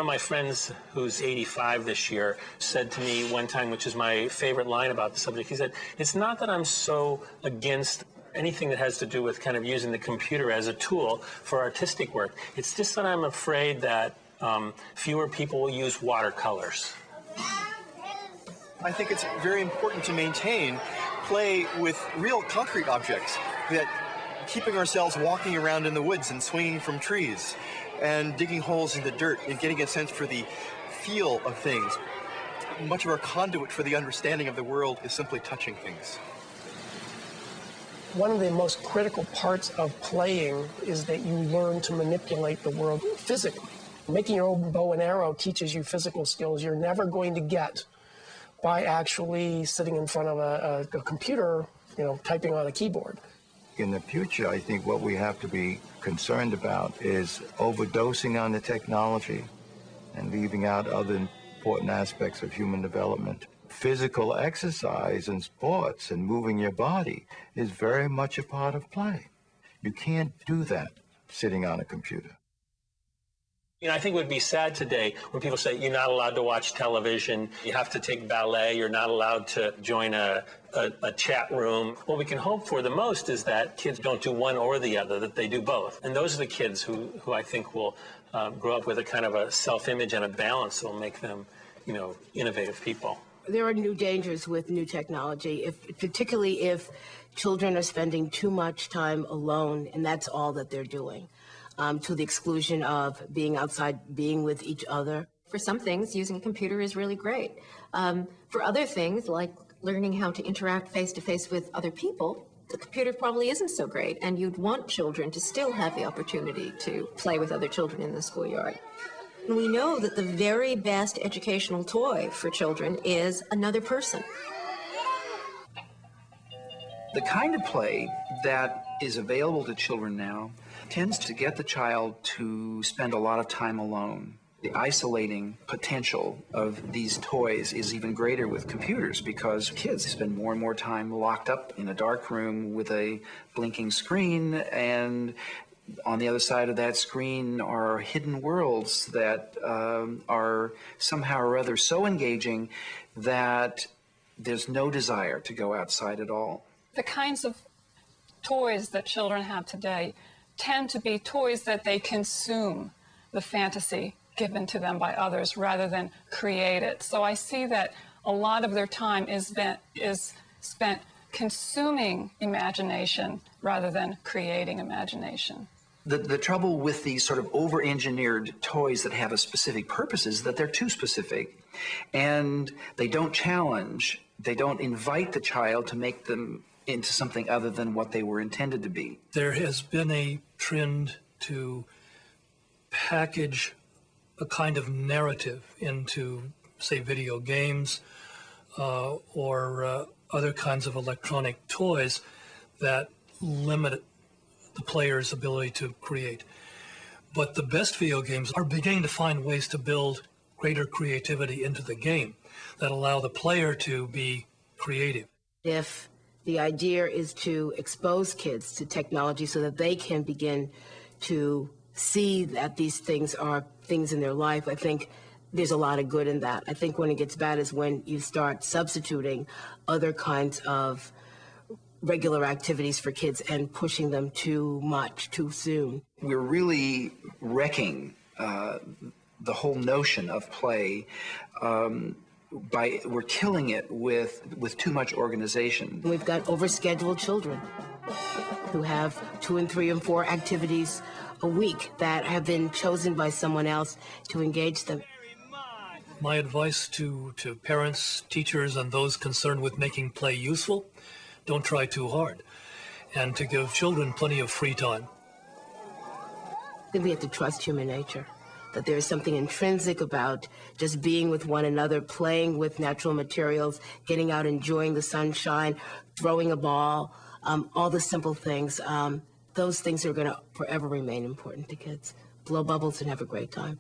of my friends who's 85 this year said to me one time, which is my favorite line about the subject, he said, it's not that I'm so against anything that has to do with kind of using the computer as a tool for artistic work. It's just that I'm afraid that fewer people will use watercolors. I think it's very important to maintain play with real concrete objects, that keeping ourselves walking around in the woods and swinging from trees and digging holes in the dirt and getting a sense for the feel of things. Much of our conduit for the understanding of the world is simply touching things. One of the most critical parts of playing is that you learn to manipulate the world physically. Making your own bow and arrow teaches you physical skills you're never going to get by actually sitting in front of a computer, typing on a keyboard. In the future, I think what we have to be concerned about is overdosing on the technology and leaving out other important aspects of human development. Physical exercise and sports and moving your body is very much a part of play. You can't do that sitting on a computer. I think it would be sad today when people say you're not allowed to watch television, you have to take ballet, you're not allowed to join a chat room. What we can hope for the most is that kids don't do one or the other, that they do both. And those are the kids who I think will grow up with a kind of a self-image and a balance that will make them, innovative people. There are new dangers with new technology, particularly if children are spending too much time alone, and that's all that they're doing. To the exclusion of being outside, being with each other. For some things, using a computer is really great. For other things, like learning how to interact face-to-face with other people, the computer probably isn't so great, and you'd want children to still have the opportunity to play with other children in the schoolyard. And we know that the very best educational toy for children is another person. The kind of play that is available to children now tends to get the child to spend a lot of time alone. The isolating potential of these toys is even greater with computers because kids spend more and more time locked up in a dark room with a blinking screen, and on the other side of that screen are hidden worlds that are somehow or other so engaging that there's no desire to go outside at all. The kinds of toys that children have today tend to be toys that they consume the fantasy given to them by others rather than create it. So I see that a lot of their time is spent consuming imagination rather than creating imagination. The trouble with these sort of over-engineered toys that have a specific purpose is that they're too specific, and they don't challenge, they don't invite the child to make them into something other than what they were intended to be. There has been a trend to package a kind of narrative into, say, video games or other kinds of electronic toys that limit the player's ability to create. But the best video games are beginning to find ways to build greater creativity into the game that allow the player to be creative. If the idea is to expose kids to technology so that they can begin to see that these things are things in their life, I think there's a lot of good in that. I think when it gets bad is when you start substituting other kinds of regular activities for kids and pushing them too much, too soon. We're really wrecking the whole notion of play. We're killing it with too much organization. We've got overscheduled children who have 2 and 3 and 4 activities a week that have been chosen by someone else to engage them. My advice to parents, teachers, and those concerned with making play useful: don't try too hard, and to give children plenty of free time. I think we have to trust human nature, that there is something intrinsic about just being with one another, playing with natural materials, getting out, enjoying the sunshine, throwing a ball, all the simple things. Those things are going to forever remain important to kids. Blow bubbles and have a great time.